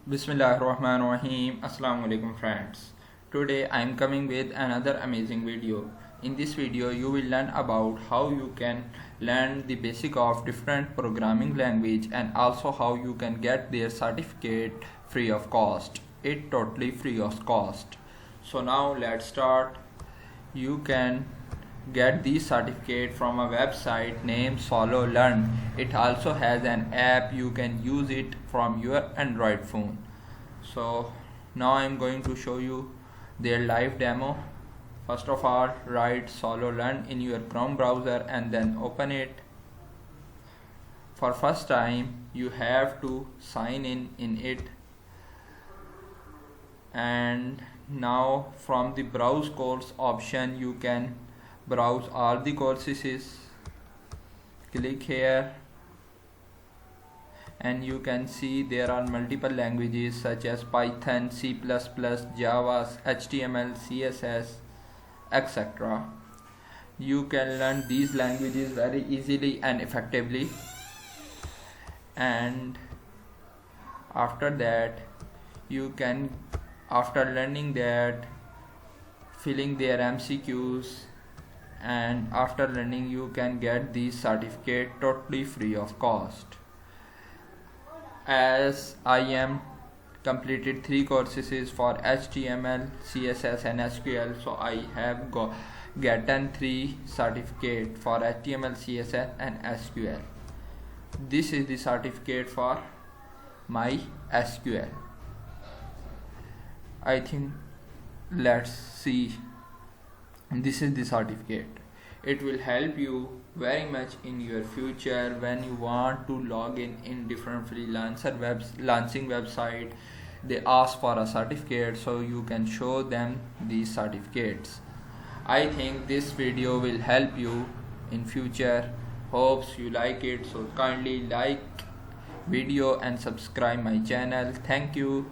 Bismillahirrahmanirrahim. Assalamu alaikum friends. Today I am coming with another amazing video. In this video you will learn about how you can learn the basic of different programming language and also how you can get their certificate free of cost. It totally free of cost. So now let's start. You can get this certificate from a website named Sololearn. It also has an app. You can use it from your Android phone. So now I'm going to show you their live demo. First of all, write Sololearn in your Chrome browser and then open it. For first time you have to sign in it, and now from the browse course option you can browse all the courses. Click here and you can see there are multiple languages such as Python, C++, Java, HTML, CSS, etc. You can learn these languages very easily and effectively, and after that you can, after learning that, filling their MCQs, and after learning you can get the certificate totally free of cost. As I am completed 3 courses for HTML, CSS and SQL, so I have gotten 3 certificate for HTML, CSS and SQL. This is the certificate for my SQL. I think, let's see. This is the certificate. It will help you very much in your future when you want to log in different freelancer launching website. They ask for a certificate, so you can show them these certificates. I think this video will help you in future. Hopes you like it, so kindly like video and subscribe my channel. Thank you.